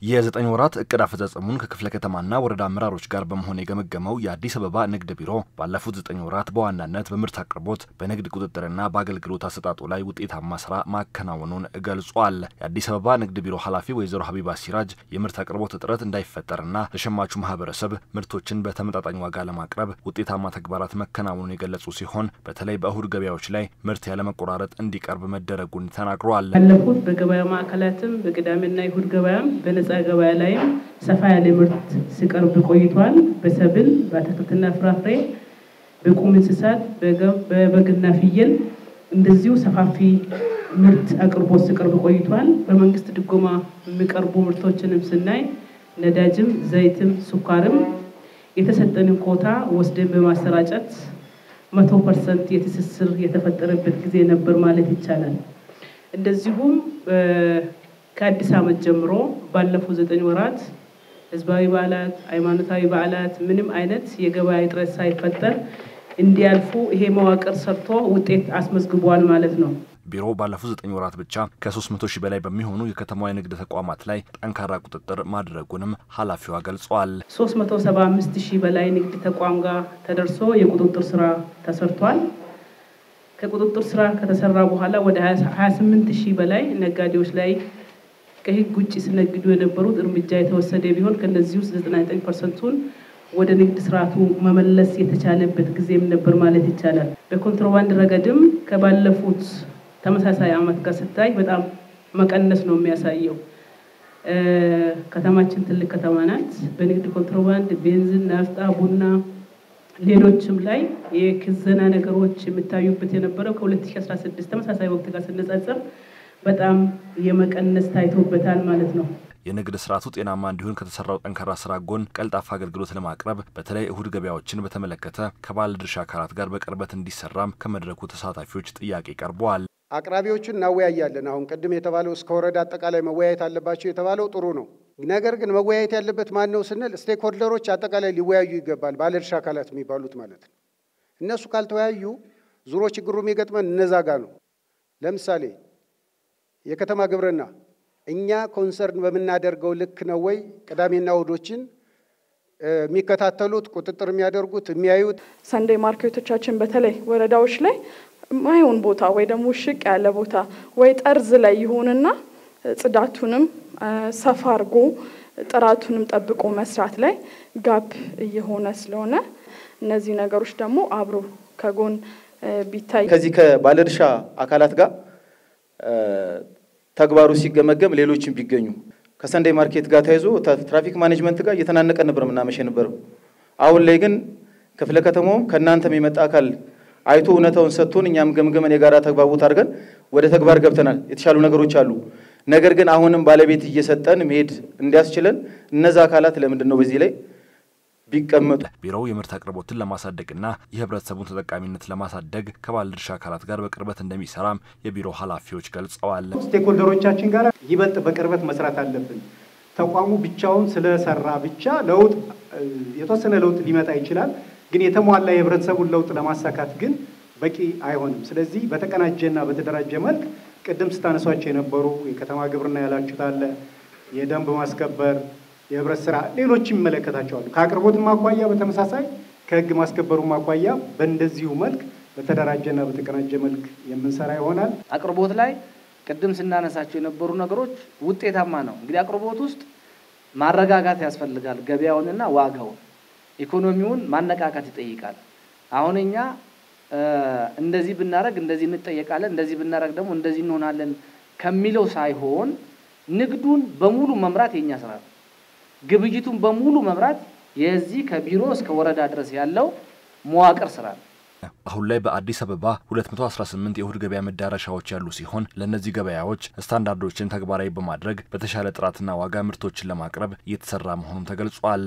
የ9 ወራት እቅድ አፈጻጸሙን ከክፍለ ከተማና ወረዳ አመራሮች ጋር በመሆን የገመገመው የአዲስ አበባ ንግድ ቢሮ ባለፉት 9 ወራት በዋናነት በምርት አቅርቦት በንግድ ቁጥጥርና በአገልግሎት አሰጣጡ ላይ ውጤታማ ስራ ማከናወኑን ገልጿል። የአዲስ አበባ ንግድ ቢሮ ኃላፊ ወይዘሮ ሀቢባ ሲራጅ የምርት አቅርቦት እጥረት እንዳይፈጠርና ለሸማቹ ማህበረሰብ ምርቶችን በተመጣጣኝ ዋጋ ለማቅረብ ውጤታማ ተግባራት መከናወኑን የገለጹ ሲሆን በተለይ በእሁድ ገበያዎች ላይ ምርት ያለመቆራረጥ እንዲቀርብ መደረጉን ተናግረዋል። ባለፉት በገበያ ማዕከላትም በቅዳሜና እሁድ ገበያም በነጻ ገበያ ላይ ሰፋ ያለ ምርት ሲቀርብ ቆይቷል። በሰብል በአትክልትና ፍራፍሬ በቁም እንስሳት በበግና ፍየል እንደዚሁ ሰፋፊ ምርት አቅርቦት ሲቀርብ ቆይቷል። በመንግስት ድጎማ የሚቀርቡ ምርቶችንም ስናይ ነዳጅም ዘይትም ሱካርም የተሰጠንን ኮታ ወስደን በማሰራጨት 100% የትስስር የተፈጠረበት ጊዜ ነበር ማለት ይቻላል። እንደዚሁም ከአዲስ ዓመት ጀምሮ ባለፉት 9 ወራት ህዝባዊ በዓላት ሃይማኖታዊ በዓላት ምንም አይነት የገበያ እጥረት ሳይፈጠር እንዲያልፉ ይሄ መዋቅር ሰርቶ ውጤት አስመዝግቧል ማለት ነው። ቢሮ ባለፉት 9 ወራት ብቻ ከ300,000 በላይ በሚሆኑ የከተማዋ የንግድ ተቋማት ላይ ጠንካራ ቁጥጥር ማድረጉንም ኃላፊዋ ገልጸዋል። 375,000 በላይ ንግድ ተቋም ጋር ተደርሶ የቁጥጥር ስራ ተሰርቷል። ከቁጥጥር ስራ ከተሰራ በኋላ ወደ 28,000 በላይ ነጋዴዎች ላይ ከህግ ውጪ ሲነግዱ የነበሩት እርምጃ የተወሰደ ቢሆን ከነዚህ ውስጥ 99%ን ወደ ንግድ ስርዓቱ መመለስ የተቻለበት ጊዜም ነበር ማለት ይቻላል። በኮንትሮባንድ ረገድም ከባለፉት ተመሳሳይ አመት ጋር ሲታይ በጣም መቀነስ ነው የሚያሳየው። ከተማችን ትልቅ ከተማ ናት። በንግድ ኮንትሮባንድ ቤንዚን፣ ናፍጣ፣ ቡና ሌሎችም ላይ የክዘና ነገሮች የሚታዩበት የነበረው ከ2016 ተመሳሳይ ወቅት ጋር ሲነጻጸር በጣም የመቀነስ ታይቶበታል ማለት ነው። የንግድ ስርዓቱ ጤናማ እንዲሆን ከተሰራው ጠንካራ ስራ ጎን ቀልጣፋ አገልግሎት ለማቅረብ በተለይ እሁድ ገበያዎችን በተመለከተ ከባለድርሻ አካላት ጋር በቅርበት እንዲሰራም ከመድረኩ ተሳታፊዎች ጥያቄ ቀርቧል። አቅራቢዎችን እናወያያለን። አሁን ቅድም የተባለው እስከ ወረዳ አጠቃላይ መወያየት አለባቸው የተባለው ጥሩ ነው። ነገር ግን መወያየት ያለበት ማን ነው ስንል ስቴክ ሆልደሮች አጠቃላይ ሊወያዩ ይገባል። ባለድርሻ አካላት የሚባሉት ማለት ነው። እነሱ ካልተወያዩ ዙሮ ችግሩ የሚገጥመን እነዛ ጋር ነው። ለምሳሌ የከተማ ግብርና እኛ ኮንሰርን በመናደርገው ልክ ነው ወይ ቅዳሜና እሁዶችን የሚከታተሉት ቁጥጥር የሚያደርጉት የሚያዩት? ሰንዴ ማርኬቶቻችን በተለይ ወረዳዎች ላይ ማይሆን ቦታ ወይ ደግሞ ሽቅ ያለ ቦታ ወይ ጠርዝ ላይ ይሆንና ጽዳቱንም ሰፋ አድርጎ ጥራቱንም ጠብቆ መስራት ላይ ጋፕ እየሆነ ስለሆነ እነዚህ ነገሮች ደግሞ አብሮ ከጎን ቢታይ ከዚህ ከባለድርሻ አካላት ጋር ተግባሩ ሲገመገም ሌሎችም ቢገኙ ከሰንዴ ማርኬት ጋር ታይዞ ትራፊክ ማኔጅመንት ጋር እየተናነቀ ነበር ምናመሽ ነበር። አሁን ላይ ግን ክፍለ ከተማው ከናንተ የሚመጣ አካል አይቶ እውነታውን ሰጥቶን እኛም ገምገመን የጋራ ተግባቦት አድርገን ወደ ተግባር ገብተናል። የተሻሉ ነገሮች አሉ። ነገር ግን አሁንም ባለቤት እየሰጠን መሄድ እንዲያስችለን እነዛ አካላት ለምንድነው በዚህ ላይ ቢቀመጡ? ቢሮው የምርት አቅርቦትን ለማሳደግና የህብረተሰቡን ተጠቃሚነት ለማሳደግ ከባለድርሻ አካላት ጋር በቅርበት እንደሚሰራም የቢሮ ኃላፊዎች ገልጸዋል። ስቴክ ሆልደሮቻችን ጋር ይበልጥ በቅርበት መስራት አለብን። ተቋሙ ብቻውን ስለሰራ ብቻ ለውጥ የተወሰነ ለውጥ ሊመጣ ይችላል። ግን የተሟላ የህብረተሰቡን ለውጥ ለማሳካት ግን በቂ አይሆንም። ስለዚህ በተቀናጀና በተደራጀ መልክ ቅድም ስታነሷቸው የነበሩ የከተማ ግብርና ያላችሁት አለ፣ የደንብ ማስከበር፣ የህብረት ስራ ሌሎችም ይመለከታቸዋል። ከአቅርቦትም አኳያ በተመሳሳይ ከህግ ማስከበሩም አኳያ በእንደዚሁ መልክ በተደራጀና በተቀናጀ መልክ የምንሰራ ይሆናል። አቅርቦት ላይ ቅድም ስናነሳቸው የነበሩ ነገሮች ውጤታማ ነው። እንግዲህ አቅርቦት ውስጥ ማረጋጋት ያስፈልጋል። ገበያውንና ዋጋውን ኢኮኖሚውን ማነቃቃት ይጠይቃል። አሁን እኛ እንደዚህ ብናረግ እንደዚህ እንጠየቃለን፣ እንደዚህ ብናረግ ደግሞ እንደዚህ እንሆናለን ከሚለው ሳይሆን ንግዱን በሙሉ መምራት የኛ ስራ ነው። ግብይቱን በሙሉ መምራት የዚህ ከቢሮ እስከ ወረዳ ድረስ ያለው መዋቅር ስራ ነው። አሁን ላይ በአዲስ አበባ 218 የእሁድ ገበያ መዳረሻዎች ያሉ ሲሆን ለነዚህ ገበያዎች ስታንዳርዶችን ተግባራዊ በማድረግ በተሻለ ጥራትና ዋጋ ምርቶችን ለማቅረብ እየተሰራ መሆኑን ተገልጿል።